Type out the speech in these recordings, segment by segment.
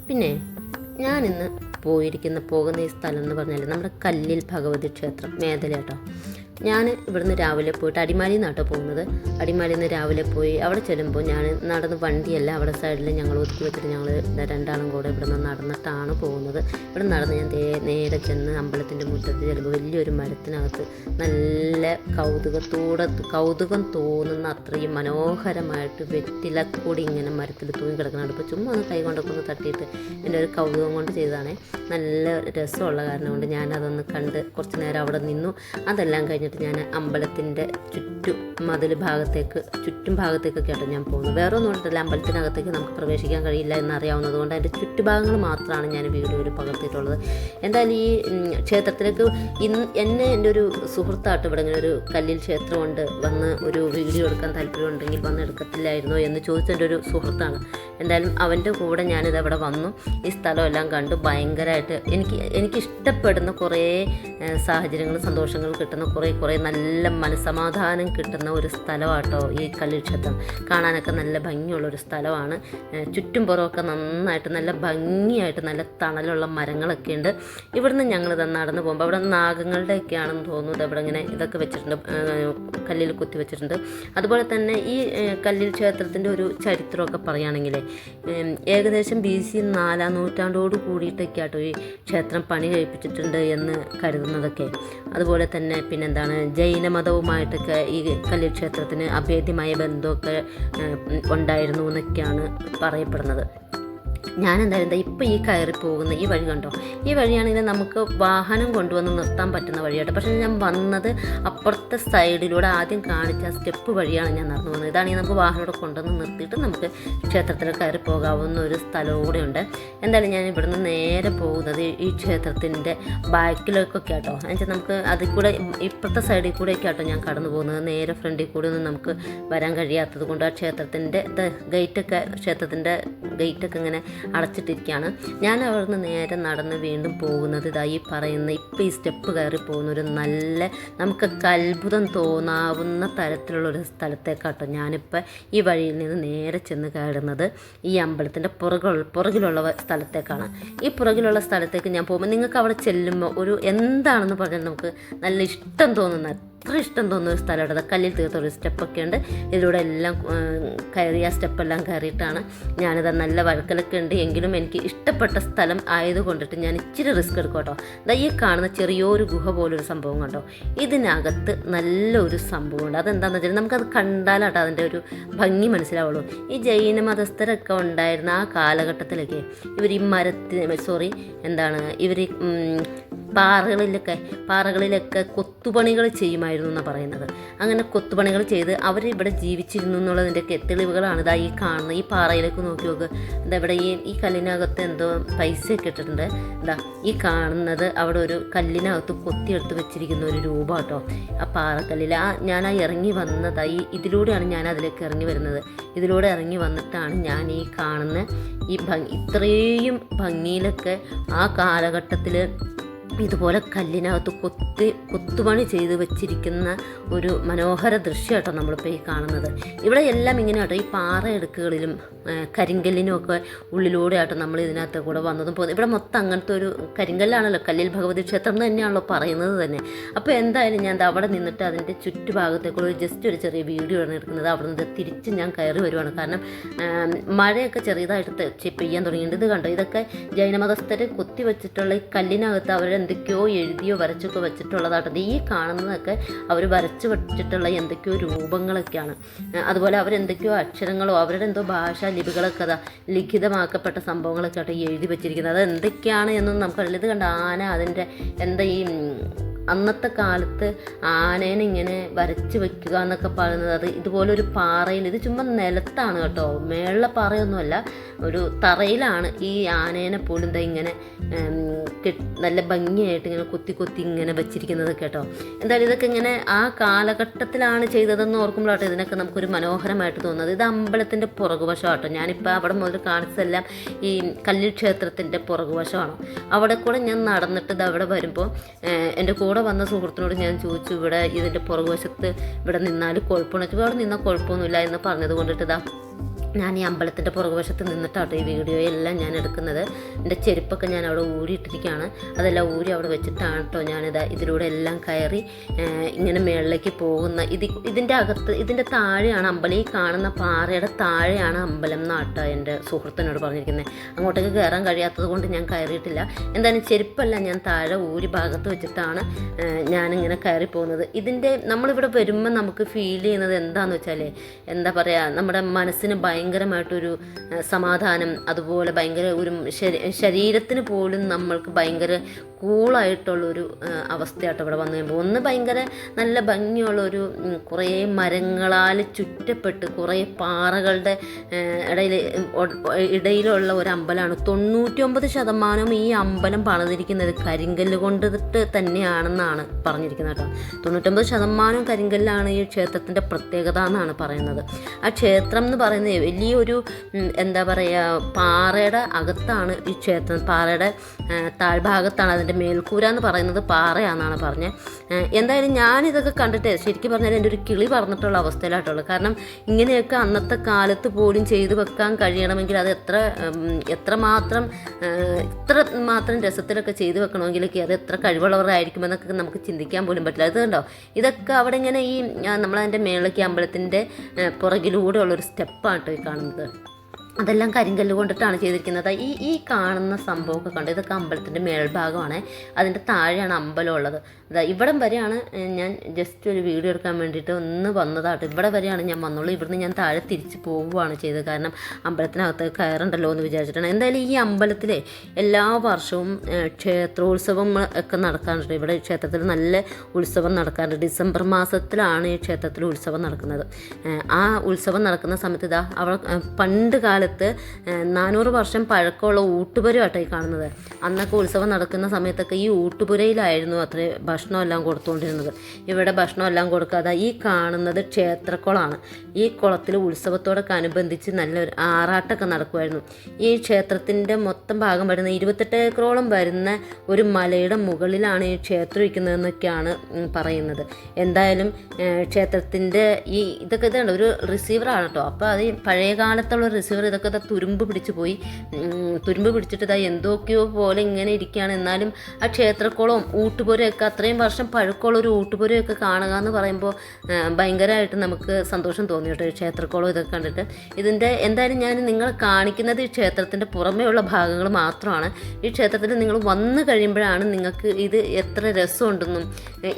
പിന്നെ ഞാനിന്ന് പോകുന്ന ഈ സ്ഥലം എന്ന് പറഞ്ഞാൽ നമ്മുടെ കല്ലിൽ ഭഗവതി ക്ഷേത്രം മേദല കേട്ടോ. ഞാൻ ഇവിടുന്ന് രാവിലെ പോയിട്ട് അടിമാലിയിൽ നിന്നാട്ടോ പോകുന്നത്. അടിമാലിയിൽ നിന്ന് രാവിലെ പോയി അവിടെ ചെല്ലുമ്പോൾ ഞാൻ നടന്ന് വണ്ടിയല്ല അവിടെ സൈഡിൽ ഞങ്ങൾ ഒതുക്കി വെച്ചിട്ട് ഞങ്ങൾ രണ്ടാളും കൂടെ ഇവിടെ നിന്ന് നടന്നിട്ടാണ് പോകുന്നത്. ഇവിടെ നടന്ന് ഞാൻ നേരെ ചെന്ന് അമ്പലത്തിൻ്റെ മുറ്റത്ത് ചെല്ലുമ്പോൾ വലിയൊരു മരത്തിനകത്ത് നല്ല കൗതുകം തോന്നുന്ന അത്രയും മനോഹരമായിട്ട് വെറ്റിലക്കൂടി ഇങ്ങനെ മരത്തിൽ തൂങ്ങി കിടക്കുന്നുണ്ട്. ഇപ്പോൾ ചുമ്മാ ഒന്ന് കൈ കൊണ്ടൊക്കെ ഒന്ന് തട്ടിയിട്ട് എൻ്റെ ഒരു കൗതുകം കൊണ്ട് ചെയ്തതാണേ. നല്ല രസമുള്ള കാരണം കൊണ്ട് ഞാനതൊന്ന് കണ്ട് കുറച്ച് നേരം അവിടെ നിന്നു. അതെല്ലാം കഴിഞ്ഞിട്ട് ഞാൻ അമ്പലത്തിൻ്റെ ചുറ്റും ഭാഗത്തേക്കൊക്കെ ആട്ടോ ഞാൻ പോകുന്നത്. വേറെ ഒന്നും കൊണ്ടല്ല, അമ്പലത്തിനകത്തേക്ക് നമുക്ക് പ്രവേശിക്കാൻ കഴിയില്ല എന്നറിയാവുന്നത് കൊണ്ട് അതിൻ്റെ ചുറ്റുഭാഗങ്ങൾ മാത്രമാണ് ഞാൻ വീഡിയോയിൽ പകർത്തിയിട്ടുള്ളത്. എന്തായാലും ഈ ക്ഷേത്രത്തിലേക്ക് എന്നെ എൻ്റെ ഒരു സുഹൃത്തായിട്ട് ഇവിടെ ഇങ്ങനെ ഒരു കല്ലിൽ ക്ഷേത്രമുണ്ട്, വന്ന് ഒരു വീഡിയോ എടുക്കാൻ താല്പര്യമുണ്ടെങ്കിൽ വന്ന് എടുക്കത്തില്ലായിരുന്നോ എന്ന് ചോദിച്ചെൻ്റെ ഒരു സുഹൃത്താണ്. എന്തായാലും അവൻ്റെ കൂടെ ഞാനിത് അവിടെ വന്നു. ഈ സ്ഥലമെല്ലാം കണ്ടു ഭയങ്കരമായിട്ട് എനിക്ക് ഇഷ്ടപ്പെടുന്ന കുറേ സാഹചര്യങ്ങളും സന്തോഷങ്ങളും കിട്ടുന്ന കുറേ നല്ല മനസ്സമാധാനം കിട്ടുന്ന ഒരു സ്ഥലമാട്ടോ ഈ കല്ലിൽ ക്ഷേത്രം. കാണാനൊക്കെ നല്ല ഭംഗിയുള്ളൊരു സ്ഥലമാണ്. ചുറ്റും പുറമൊക്കെ നന്നായിട്ട് നല്ല ഭംഗിയായിട്ട് നല്ല തണലുള്ള മരങ്ങളൊക്കെ ഉണ്ട്. ഇവിടുന്ന് ഞങ്ങൾ നടന്ന് പോകുമ്പോൾ അവിടെ നാഗങ്ങളുടെയൊക്കെ ആണെന്ന് തോന്നുന്നത്. അവിടെ ഇങ്ങനെ ഇതൊക്കെ വെച്ചിട്ടുണ്ട്, കല്ലിൽ കുത്തി വെച്ചിട്ടുണ്ട്. അതുപോലെ തന്നെ ഈ കല്ലിൽ ക്ഷേത്രത്തിൻ്റെ ഒരു ചരിത്രമൊക്കെ പറയുകയാണെങ്കിൽ ഏകദേശം BC 4-ാം നൂറ്റാണ്ടോട് കൂടിയിട്ടൊക്കെ ആട്ടോ ഈ ക്ഷേത്രം പണി കഴിപ്പിച്ചിട്ടുണ്ട് എന്ന് കരുതുന്നതൊക്കെ. അതുപോലെ തന്നെ പിന്നെന്താണ്, ജൈനമതവുമായിട്ടൊക്കെ ഈ കല്ലിൽ ക്ഷേത്രത്തിന് അഭേദ്യമായ ബന്ധമൊക്കെ ഉണ്ടായിരുന്നു എന്നൊക്കെയാണ് പറയപ്പെടുന്നത്. ഞാനെന്തായാലും ഇപ്പോൾ ഈ കയറി പോകുന്ന ഈ വഴി കണ്ടോ, ഈ വഴിയാണെങ്കിൽ നമുക്ക് വാഹനം കൊണ്ടുവന്ന് നിർത്താൻ പറ്റുന്ന വഴിയാട്ടോ. പക്ഷേ ഞാൻ വന്നത് അപ്പുറത്തെ സൈഡിലൂടെ ആദ്യം കാണിച്ച സ്റ്റെപ്പ് വഴിയാണ് ഞാൻ നടന്നു പോകുന്നത്. ഇതാണെങ്കിൽ നമുക്ക് വാഹനം കൊണ്ടുവന്ന് നിർത്തിയിട്ട് നമുക്ക് ക്ഷേത്രത്തിൽ കയറി പോകാവുന്ന ഒരു സ്ഥലവും കൂടെ ഉണ്ട്. എന്തായാലും ഞാൻ ഇവിടുന്ന് നേരെ പോകുന്നത് ഈ ക്ഷേത്രത്തിൻ്റെ ബാക്കിലേക്കൊക്കെ ആട്ടോ. എന്നുവെച്ചാൽ നമുക്ക് അതിൽ കൂടെ ഇപ്പുറത്തെ സൈഡിൽ കൂടെയൊക്കെ ആട്ടോ ഞാൻ കടന്നു പോകുന്നത്. നേരെ ഫ്രണ്ടിൽ കൂടെ ഒന്നും നമുക്ക് വരാൻ കഴിയാത്തത് കൊണ്ട് ആ ക്ഷേത്രത്തിൻ്റെ ഗേറ്റൊക്കെ ഇങ്ങനെ അടച്ചിട്ടിരിക്കുകയാണ്. ഞാൻ അവിടുന്ന് നേരെ നടന്ന് വീണ്ടും പോകുന്നത് ഇതായി പറയുന്ന ഇപ്പോൾ ഈ സ്റ്റെപ്പ് കയറി പോകുന്നൊരു നല്ല നമുക്കൊക്കെ അത്ഭുതം തോന്നാവുന്ന തരത്തിലുള്ളൊരു സ്ഥലത്തേക്കാട്ടോ ഞാനിപ്പോൾ ഈ വഴിയിൽ നിന്ന് നേരെ ചെന്ന് കയറുന്നത്. ഈ അമ്പലത്തിൻ്റെ പുറകിലുള്ള സ്ഥലത്തേക്കാണ്. ഈ പുറകിലുള്ള സ്ഥലത്തേക്ക് ഞാൻ പോകുമ്പോൾ നിങ്ങൾക്ക് അവിടെ ചെല്ലുമ്പോൾ ഒരു എന്താണെന്ന് പറഞ്ഞാൽ നമുക്ക് നല്ല ഇഷ്ടം തോന്നുന്ന അത്ര ഇഷ്ടം തോന്നുന്ന ഒരു സ്ഥലമുണ്ട്. കല്ലിൽ തീർത്ത ഒരു സ്റ്റെപ്പൊക്കെ ഉണ്ട്. ഇതിലൂടെ എല്ലാം കയറി ആ സ്റ്റെപ്പെല്ലാം കയറിയിട്ടാണ് ഞാനിത് നല്ല വഴക്കലൊക്കെ ഉണ്ട്. എങ്കിലും എനിക്ക് ഇഷ്ടപ്പെട്ട സ്ഥലം ആയതുകൊണ്ടിട്ട് ഞാൻ ഇച്ചിരി റിസ്ക് എടുക്കും കേട്ടോ. ഈ കാണുന്ന ചെറിയൊരു ഗുഹ പോലൊരു സംഭവം കണ്ടോ, ഇതിനകത്ത് നല്ലൊരു സംഭവമുണ്ട്. അതെന്താണെന്ന് വെച്ചാൽ നമുക്കത് കണ്ടാലാട്ടോ അതിൻ്റെ ഒരു ഭംഗി മനസ്സിലാവുള്ളൂ. ഈ ജൈന മതസ്ഥരൊക്കെ ഉണ്ടായിരുന്ന ആ കാലഘട്ടത്തിലൊക്കെ ഇവർ ഈ പാറകളിലൊക്കെ കൊത്തുപണികൾ ചെയ്യുമായിരുന്നു എന്നാണ് പറയുന്നത്. അങ്ങനെ കൊത്തുപണികൾ ചെയ്ത് അവരിവിടെ ജീവിച്ചിരുന്നു എന്നുള്ളതിൻ്റെയൊക്കെ തെളിവുകളാണ് ഇതാ ഈ കാണുന്നത്. ഈ പാറയിലേക്ക് നോക്കി നോക്ക്, എന്താ ഇവിടെ ഈ കല്ലിനകത്ത് എന്തോ പൈസയൊക്കെ ഇട്ടിട്ടുണ്ട്. എന്താ ഈ കാണുന്നത് അവിടെ ഒരു കല്ലിനകത്ത് കൊത്തിയെടുത്ത് വെച്ചിരിക്കുന്ന ഒരു രൂപം കേട്ടോ. ആ പാറക്കല്ലിൽ ഞാൻ ഇറങ്ങി വന്നതായി ഇതിലൂടെയാണ് ഞാൻ അതിലേക്ക് ഇറങ്ങി വരുന്നത്. ഇതിലൂടെ ഇറങ്ങി വന്നിട്ടാണ് ഞാൻ ഈ കാണുന്ന ഇത്രയും ഭംഗിയിലൊക്കെ ആ കാലഘട്ടത്തിൽ ഇതുപോലെ കല്ലിനകത്ത് കൊത്തുപണി ചെയ്ത് വെച്ചിരിക്കുന്ന ഒരു മനോഹര ദൃശ്യം കേട്ടോ നമ്മളിപ്പോൾ ഈ കാണുന്നത്. ഇവിടെ എല്ലാം ഇങ്ങനെ കേട്ടോ, ഈ പാറയെടുക്കുകളിലും കരിങ്കല്ലിനും ഒക്കെ ഉള്ളിലൂടെ ആട്ടോ നമ്മൾ ഇതിനകത്ത് കൂടെ വന്നതും പോകുന്നത്. ഇവിടെ മൊത്തം അങ്ങനത്തെ ഒരു കരിങ്കല്ലാണല്ലോ, കല്ലിൽ ഭഗവതി ക്ഷേത്രം എന്ന് തന്നെയാണല്ലോ പറയുന്നത് തന്നെ. അപ്പോൾ എന്തായാലും ഞാൻ അവിടെ നിന്നിട്ട് അതിൻ്റെ ചുറ്റുഭാഗത്തേക്കൂടെ ജസ്റ്റ് ഒരു ചെറിയ വീഡിയോ ആണ് എടുക്കുന്നത്. അവിടെ നിന്ന് തിരിച്ച് ഞാൻ കയറി വരുവാണ്. കാരണം മഴയൊക്കെ ചെറിയതായിട്ട് പെയ്യാൻ തുടങ്ങിയിട്ടുണ്ട്. ഇത് കണ്ടോ, ഇതൊക്കെ ജൈനമതസ്ഥർ കൊത്തി വെച്ചിട്ടുള്ള ഈ കല്ലിനകത്ത് അവരെന്തൊക്കെയോ എഴുതിയോ വരച്ചൊക്കെ വെച്ചിട്ടുള്ളതാട്ടത്. ഈ കാണുന്നതൊക്കെ അവർ വരച്ച് വെച്ചിട്ടുള്ള എന്തൊക്കെയോ രൂപങ്ങളൊക്കെയാണ്. അതുപോലെ അവരെന്തൊക്കെയോ അക്ഷരങ്ങളോ അവരുടെ എന്തോ ഭാഷാ ലിപികളൊക്കെ ലിഖിതമാക്കപ്പെട്ട സംഭവങ്ങളൊക്കെ ആയിട്ട് എഴുതി വെച്ചിരിക്കുന്നത്. അത് എന്തൊക്കെയാണ് എന്നൊന്നും നമുക്കറിയില്ല. ഇത് കണ്ട ആന അതിൻ്റെ എന്താ ഈ അന്നത്തെ കാലത്ത് ആനേനെ ഇങ്ങനെ വരച്ച് വെക്കുക എന്നൊക്കെ പറയുന്നത് അത് ഇതുപോലൊരു പാറയിൽ, ഇത് ചുമ്മാ നിലത്താണ് കേട്ടോ, മേളിലെ പാറയൊന്നുമല്ല, ഒരു തറയിലാണ് ഈ ആനേനെ പോലും ഇങ്ങനെ നല്ല ഭംഗിയായിട്ട് ഇങ്ങനെ കൊത്തി ഇങ്ങനെ വെച്ചിരിക്കുന്നത് കേട്ടോ. എന്തായാലും ഇതൊക്കെ ഇങ്ങനെ ആ കാലഘട്ടത്തിലാണ് ചെയ്തതെന്ന് ഓർക്കുമ്പോഴാട്ടോ ഇതിനൊക്കെ നമുക്കൊരു മനോഹരമായിട്ട് തോന്നുന്നത്. ഇത് അമ്പലത്തിൻ്റെ പുറകുവശം കേട്ടോ. ഞാനിപ്പോൾ അവിടെ മുതൽ കാണിച്ചതെല്ലാം ഈ കല്ലിൽ ക്ഷേത്രത്തിൻ്റെ പുറകുവശമാണ്. അവിടെ കൂടെ ഞാൻ നടന്നിട്ട് ഇത് അവിടെ വരുമ്പോൾ എൻ്റെ കൂടെ വന്ന സുഹൃത്തിനോട് ഞാൻ ചോദിച്ചു, ഇവിടെ ഇതിൻ്റെ പുറകുവശത്ത് ഇവിടെ നിന്നാൽ കുഴപ്പമുണ്ടെന്ന് വെച്ചാൽ അവിടെ നിന്നാൽ കുഴപ്പമൊന്നുമില്ല എന്ന് പറഞ്ഞത് കൊണ്ടിട്ട് ഞാൻ ഈ അമ്പലത്തിൻ്റെ പുറകുവശത്ത് നിന്നിട്ടാട്ടോ ഈ വീഡിയോ എല്ലാം ഞാൻ എടുക്കുന്നത്. എൻ്റെ ചെരുപ്പൊക്കെ ഞാൻ അവിടെ ഊരിയിട്ടിരിക്കുകയാണ്. അതെല്ലാം ഊരി അവിടെ വെച്ചിട്ടാണ് കേട്ടോ ഞാനിതാ ഇതിലൂടെ എല്ലാം കയറി ഇങ്ങനെ മുകളിലേക്ക് പോകുന്ന ഇതിൻ്റെ അകത്ത് ഇതിൻ്റെ താഴെയാണ് അമ്പലം. ഈ കാണുന്ന പാറയുടെ താഴെയാണ് അമ്പലം എന്നാട്ടോ എൻ്റെ സുഹൃത്തിനോട് പറഞ്ഞിരിക്കുന്നത്. അങ്ങോട്ടേക്ക് കയറാൻ കഴിയാത്തത് കൊണ്ട് ഞാൻ കയറിയിട്ടില്ല. എന്തായാലും ചെരുപ്പല്ല ഞാൻ താഴെ ഊരി ഭാഗത്ത് വെച്ചിട്ടാണ് ഞാനിങ്ങനെ കയറി പോകുന്നത്. ഇതിൻ്റെ നമ്മളിവിടെ വരുമ്പോൾ നമുക്ക് ഫീൽ ചെയ്യുന്നത് എന്താണെന്ന് വെച്ചാൽ എന്താ പറയുക, നമ്മുടെ മനസ്സിന് ഭയങ്കരമായിട്ടൊരു സമാധാനം, അതുപോലെ ഭയങ്കര ഒരു ശരീരത്തിന് പോലും നമ്മൾക്ക് ഭയങ്കര കൂളായിട്ടുള്ളൊരു അവസ്ഥയായിട്ട് ഇവിടെ വന്നു കഴിയുമ്പോൾ ഒന്ന് ഭയങ്കര നല്ല ഭംഗിയുള്ളൊരു കുറേ മരങ്ങളാൽ ചുറ്റപ്പെട്ട് കുറേ പാറകളുടെ ഇടയിലുള്ള ഒരു അമ്പലമാണ്. 99% ഈ അമ്പലം പണിതിരിക്കുന്നത് കരിങ്കല്ല് കൊണ്ടിട്ട് തന്നെയാണെന്നാണ് പറഞ്ഞിരിക്കുന്നത് കേട്ടോ. 99% കരിങ്കല്ലാണ് ഈ ക്ഷേത്രത്തിൻ്റെ പ്രത്യേകത എന്നാണ് പറയുന്നത്. ആ ക്ഷേത്രം എന്ന് പറയുന്നത് വലിയൊരു എന്താ പറയുക, പാറയുടെ അകത്താണ് ഈ ക്ഷേത്രം. പാറയുടെ താഴ്ഭാഗത്താണ് അതിൻ്റെ മേൽക്കൂര എന്ന് പറയുന്നത് പാറയാണെന്നാണ് പറഞ്ഞത്. എന്തായാലും ഞാനിതൊക്കെ കണ്ടിട്ട് ശരിക്കും പറഞ്ഞാൽ എൻ്റെ ഒരു കിളി പറഞ്ഞിട്ടുള്ള അവസ്ഥയിലായിട്ടുള്ളത്. കാരണം ഇങ്ങനെയൊക്കെ അന്നത്തെ കാലത്ത് പോലും ചെയ്തു വെക്കാൻ കഴിയണമെങ്കിൽ അത് എത്ര മാത്രം രസത്തിലൊക്കെ ചെയ്തു വെക്കണമെങ്കിലൊക്കെ അത് എത്ര കഴിവുള്ളവരായിരിക്കുമെന്നൊക്കെ നമുക്ക് ചിന്തിക്കാൻ പോലും പറ്റില്ല. അത് കണ്ടോ, ഇതൊക്കെ അവിടെ ഇങ്ങനെ ഈ നമ്മളതിൻ്റെ മേളിലേക്ക് അമ്പലത്തിൻ്റെ പുറകിലൂടെ ഉള്ളൊരു സ്റ്റെപ്പാണ് കേട്ടോ ഈ കാണുന്നത്. അതെല്ലാം കരിങ്കല്ല് കൊണ്ടിട്ടാണ് ചെയ്തിരിക്കുന്നത്. ഈ കാണുന്ന സംഭവമൊക്കെ കണ്ട് ഇതൊക്കെ അമ്പലത്തിൻ്റെ മേൽഭാഗമാണ്. അതിൻ്റെ താഴെയാണ് അമ്പലം ഉള്ളത്. ഇവിടം വരെയാണ് ഞാൻ ജസ്റ്റ് ഒരു വീഡിയോ എടുക്കാൻ വേണ്ടിയിട്ട് ഒന്ന് വന്നതാട്ടോ. ഇവിടെ വരെയാണ് ഞാൻ വന്നുള്ളൂ. ഇവിടുന്ന് ഞാൻ താഴെ തിരിച്ച് പോവുകയാണ് ചെയ്തത്. കാരണം അമ്പലത്തിനകത്ത് കയറുണ്ടല്ലോ എന്ന് വിചാരിച്ചിട്ടാണ്. എന്തായാലും ഈ അമ്പലത്തിലെ എല്ലാ വർഷവും ക്ഷേത്രോത്സവം ഒക്കെ നടക്കാറുണ്ട്. ഇവിടെ ക്ഷേത്രത്തിൽ നല്ല ഉത്സവം നടക്കാറുണ്ട്. ഡിസംബർ മാസത്തിലാണ് ഈ ക്ഷേത്രത്തിൽ ഉത്സവം നടക്കുന്നത്. ആ ഉത്സവം നടക്കുന്ന സമയത്ത് അവിടെ പണ്ട് കാലത്ത് 400 വർഷം പഴക്കമുള്ള ഊട്ടുപുരയാട്ടോ ഈ കാണുന്നത്. അന്നൊക്കെ ഉത്സവം നടക്കുന്ന സമയത്തൊക്കെ ഈ ഊട്ടുപുരയിലായിരുന്നു അത്രേ ഭക്ഷണമെല്ലാം കൊടുത്തുകൊണ്ടിരുന്നത്. ഇവിടെ ഭക്ഷണമെല്ലാം കൊടുക്കാതെ ഈ കാണുന്നത് ക്ഷേത്രക്കുളമാണ്. ഈ കുളത്തിൽ ഉത്സവത്തോടൊക്കെ അനുബന്ധിച്ച് നല്ലൊരു ആറാട്ടൊക്കെ നടക്കുമായിരുന്നു. ഈ ക്ഷേത്രത്തിൻ്റെ മൊത്തം ഭാഗം വരുന്ന 28 ഏക്കറോളം വരുന്ന ഒരു മലയുടെ മുകളിലാണ് ഈ ക്ഷേത്രം ഇരിക്കുന്നതെന്നൊക്കെയാണ് പറയുന്നത്. എന്തായാലും ക്ഷേത്രത്തിൻ്റെ ഇതൊക്കെ ഇതുണ്ട്, ഒരു റിസീവറാണ് കേട്ടോ. അപ്പോൾ അത് പഴയ കാലത്തുള്ള റിസീവർ ഇതൊക്കെ തുരുമ്പ് പിടിച്ചു പോയി. തുരുമ്പ് പിടിച്ചിട്ട് എന്തൊക്കെയോ പോലെ ഇങ്ങനെ ഇരിക്കുകയാണ്. എന്നാലും ആ ക്ഷേത്രക്കുളവും ഊട്ടുപുരയൊക്കെ അത്രയും വർഷം പഴക്കമുള്ള ഒരു ഊട്ടുപുരയൊക്കെ കാണുക എന്ന് പറയുമ്പോൾ ഭയങ്കരമായിട്ട് നമുക്ക് സന്തോഷം തോന്നി കേട്ടോ. ക്ഷേത്രക്കുളം ഇതൊക്കെ കണ്ടിട്ട്. എന്തായാലും ഞാൻ നിങ്ങളെ കാണിക്കുന്നത് ഈ ക്ഷേത്രത്തിൻ്റെ പുറമേയുള്ള ഭാഗങ്ങൾ മാത്രമാണ്. ഈ ക്ഷേത്രത്തിൽ നിങ്ങൾ വന്നു കഴിയുമ്പോഴാണ് നിങ്ങൾക്ക് ഇത് എത്ര രസമുണ്ടെന്നും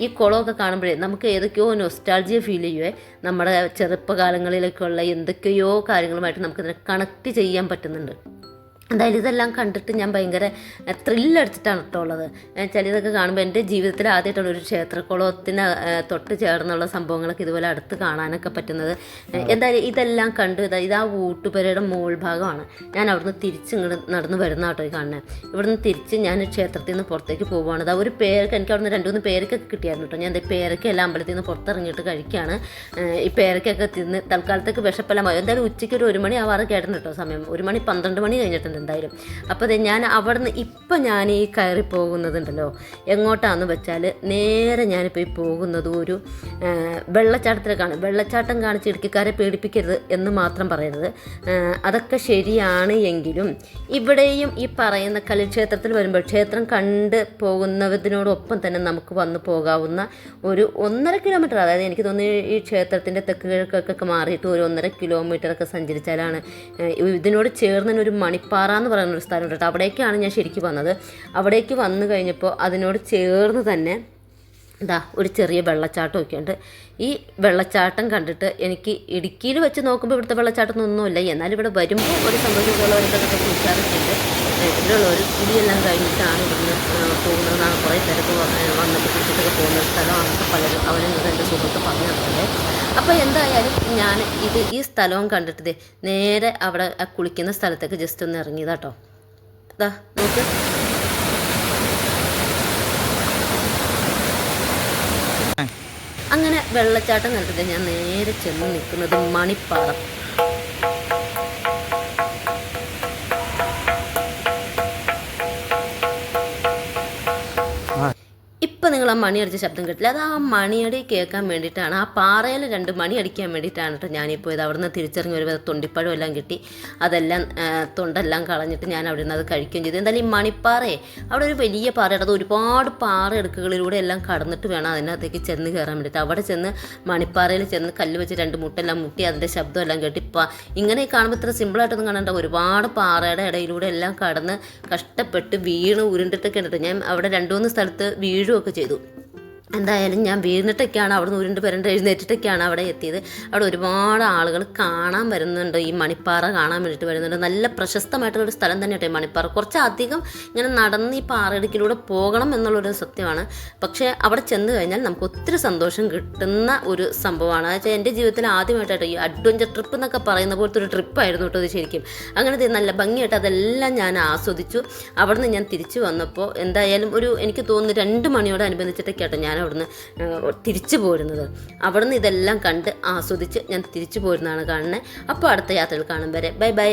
ഈ കുളമൊക്കെ കാണുമ്പോഴേ നമുക്ക് ഏതൊക്കെയോ നൊസ്റ്റാൾജിയ ഫീൽ ചെയ്യുവേ. നമ്മുടെ ചെറുപ്പകാലങ്ങളിലേക്കുള്ള എന്തൊക്കെയോ കാര്യങ്ങളുമായിട്ട് നമുക്കിതിനെ കണക്ട് ചെയ്യാൻ പറ്റുന്നുണ്ട്. എന്തായാലും ഇതെല്ലാം കണ്ടിട്ട് ഞാൻ ഭയങ്കര ത്രില്ലടിച്ചിട്ടാണ് കേട്ടോ ഉള്ളത്. ചിലതൊക്കെ കാണുമ്പോൾ എൻ്റെ ജീവിതത്തിൽ ആദ്യമായിട്ടുള്ള ഒരു ക്ഷേത്രക്കുളത്തിന് തൊട്ട് ചേർന്നുള്ള സംഭവങ്ങളൊക്കെ ഇതുപോലെ അടുത്ത് കാണാനൊക്കെ പറ്റുന്നത്. എന്തായാലും ഇതെല്ലാം കണ്ട് ഇതാ ഊട്ടുപുരയുടെ മോൾ ഭാഗമാണ്. ഞാൻ അവിടുന്ന് തിരിച്ച് ഇങ്ങോട്ട് നടന്ന് വരുന്ന കേട്ടോ ഈ കാണുന്നത്. ഇവിടുന്ന് തിരിച്ച് ഞാൻ ക്ഷേത്രത്തിൽ നിന്ന് പുറത്തേക്ക് പോവുകയാണ്. അത് ഒരു പേരൊക്കെ എനിക്ക് അവിടുന്ന് 2-3 പേരൊക്കെ കിട്ടിയായിരുന്നു കേട്ടോ. ഞാൻ പേരൊക്കെ എല്ലാം അമ്പലത്തിൽ നിന്ന് പുറത്തിറങ്ങിയിട്ട് കഴിക്കുകയാണ്. ഈ പേരക്കൊക്കെ തിന്ന് തൽക്കാലത്തേക്ക് വിശപ്പെല്ലാം ആയി. എന്തായാലും ഉച്ചയ്ക്ക് ഒരു 1 മണി ആവാറ് കേട്ടിട്ടുണ്ട് കേട്ടോ സമയം. 1 മണി 12 മണി കഴിഞ്ഞിട്ടുണ്ട് എന്തായാലും. അപ്പോൾ ഞാൻ അവിടുന്ന് ഇപ്പം ഞാൻ ഈ കയറി പോകുന്നതുണ്ടല്ലോ എങ്ങോട്ടാണെന്ന് വെച്ചാൽ നേരെ ഞാനിപ്പോൾ ഈ പോകുന്നത് ഒരു വെള്ളച്ചാട്ടത്തിലേക്കാണ്. വെള്ളച്ചാട്ടം കാണിച്ച് ഇടുക്കിക്കാരെ പേടിപ്പിക്കരുത് എന്ന് മാത്രം പറയരുത്. അതൊക്കെ ശരിയാണ് എങ്കിലും ഇവിടെയും ഈ പറയുന്ന കലിക്ഷേത്രത്തിൽ വരുമ്പോൾ ക്ഷേത്രം കണ്ട് പോകുന്നതിനോടൊപ്പം തന്നെ നമുക്ക് വന്നു പോകാവുന്ന ഒരു 1.5 കിലോമീറ്റർ, അതായത് എനിക്ക് തോന്നുന്നു ഈ ക്ഷേത്രത്തിൻ്റെ തെക്ക് കിഴക്കൊക്കെ മാറിയിട്ട് ഒരു 1.5 കിലോമീറ്ററൊക്കെ സഞ്ചരിച്ചാലാണ് ഇതിനോട് ചേർന്ന് ഒരു മണിപ്പാറ എന്ന് പറയുന്നൊരു സ്ഥലം ഉണ്ട്. അവിടേക്കാണ് ഞാൻ ശരിക്കും വന്നത്. അവിടേക്ക് വന്നു കഴിഞ്ഞപ്പോൾ അതിനോട് ചേർന്ന് തന്നെ ഒരു ചെറിയ വെള്ളച്ചാട്ടമൊക്കെ ഉണ്ട്. ഈ വെള്ളച്ചാട്ടം കണ്ടിട്ട് എനിക്ക് ഇടുക്കിയിൽ വെച്ച് നോക്കുമ്പോൾ ഇവിടുത്തെ വെള്ളച്ചാട്ടമൊന്നുമില്ല. എന്നാലും ഇവിടെ വരുമ്പോൾ ഒരു സന്തോഷമുള്ളവരൊക്കെ കുളിക്കാറൊക്കെ ഉണ്ട്. ഇവിടെയുള്ള ഒരു കുളിയെല്ലാം കഴിഞ്ഞിട്ടാണ് ഇവിടുന്ന് പോകുന്നതെന്നാണ് കുറേ തിരക്ക് വന്നിട്ട് കുളിച്ചിട്ടൊക്കെ പോകുന്ന സ്ഥലമാണെന്നൊക്കെ പലരും അവരെന്നത് എൻ്റെ സുഹൃത്ത് പറഞ്ഞു തന്നത്. അപ്പോൾ എന്തായാലും ഞാൻ ഈ സ്ഥലവും കണ്ടിട്ട് നേരെ അവിടെ കുളിക്കുന്ന സ്ഥലത്തേക്ക് ജസ്റ്റ് ഒന്ന് ഇറങ്ങിയതാട്ടോ. നോക്ക്, അങ്ങനെ വെള്ളച്ചാട്ടം കണ്ടിട്ട് ഞാൻ നേരെ ചെന്ന് നിൽക്കുന്നത് മണിപ്പാറ. ഇപ്പം നിങ്ങൾ ആ ആ മണി അടിച്ച ശബ്ദം കേട്ടില്ല. അത് ആ മണിയടി കേൾക്കാൻ വേണ്ടിയിട്ടാണ്, ആ പാറയിൽ 2 മണി അടിക്കാൻ വേണ്ടിയിട്ടാണ് കേട്ടോ ഞാനിപ്പോൾ ഇത്. അവിടെ നിന്ന് തിരിച്ചിറങ്ങി ഒരു തൊണ്ടിപ്പഴം എല്ലാം കിട്ടി. അതെല്ലാം തൊണ്ടെല്ലാം കളഞ്ഞിട്ട് ഞാൻ അവിടെ നിന്ന് അത് കഴിക്കുകയും ചെയ്തു. എന്തായാലും ഈ മണിപ്പാറയെ അവിടെ ഒരു വലിയ പാറയുടെ, അത് ഒരുപാട് പാറ എടുക്കുകളിലൂടെ എല്ലാം കടന്നിട്ട് വേണം അതിനകത്തേക്ക് ചെന്ന് കയറാൻ വേണ്ടിയിട്ട്. അവിടെ ചെന്ന് മണിപ്പാറയിൽ ചെന്ന് കല്ല് വെച്ച് 2 മുട്ടെല്ലാം മുട്ടി അതിൻ്റെ ശബ്ദം എല്ലാം കേട്ടി. ഇങ്ങനെ കാണുമ്പോൾ ഇത്ര സിമ്പിളായിട്ടൊന്നും കാണണ്ട, ഒരുപാട് പാറയുടെ ഇടയിലൂടെ എല്ലാം കടന്ന് കഷ്ടപ്പെട്ട് വീണ് ഉരുണ്ടിട്ടൊക്കെ ഉണ്ട്. ഞാൻ അവിടെ 2-3 സ്ഥലത്ത് വീഴുകയൊക്കെ ചെയ്തു. എന്തായാലും ഞാൻ വീണിട്ടൊക്കെയാണ് അവിടുന്ന് ഉരുണ്ട് പുരണ്ട് എഴുന്നേറ്റിട്ടൊക്കെയാണ് അവിടെ എത്തിയത്. അവിടെ ഒരുപാട് ആളുകൾ കാണാൻ വരുന്നുണ്ട്, ഈ മണിപ്പാറ കാണാൻ വേണ്ടിയിട്ട് വരുന്നുണ്ട്. നല്ല പ്രശസ്തമായിട്ടുള്ളൊരു സ്ഥലം തന്നെ കേട്ടോ ഈ മണിപ്പാറ. കുറച്ചധികം ഇങ്ങനെ നടന്ന് ഈ പാറയിടുക്കിലൂടെ പോകണം എന്നുള്ളൊരു സത്യമാണ്. പക്ഷേ അവിടെ ചെന്ന് കഴിഞ്ഞാൽ നമുക്ക് ഒത്തിരി സന്തോഷം കിട്ടുന്ന ഒരു സംഭവമാണ്. അതായത് എൻ്റെ ജീവിതത്തിൽ ആദ്യമായിട്ടോ ഈ അഡ്വഞ്ചർ ട്രിപ്പ് എന്നൊക്കെ പറയുന്ന പോലത്തെ ഒരു ട്രിപ്പായിരുന്നു കേട്ടോ ഇത് ശരിക്കും. അങ്ങനെ നല്ല ഭംഗിയായിട്ട് അതെല്ലാം ഞാൻ ആസ്വദിച്ചു. അവിടെ നിന്ന് ഞാൻ തിരിച്ചു വന്നപ്പോൾ എന്തായാലും എനിക്ക് തോന്നുന്നു 2 മണിയോട് അനുബന്ധിച്ചിട്ടൊക്കെ കേട്ടോ ഞാൻ അവിടുന്ന് തിരിച്ചു പോരുന്നത്. അവിടുന്ന് ഇതെല്ലാം കണ്ട് ആസ്വദിച്ച് ഞാൻ തിരിച്ചു പോരുന്നതാണ് കാണുന്നത്. അപ്പോൾ അടുത്ത യാത്രയിൽ കാണും വരെ ബൈ ബൈ.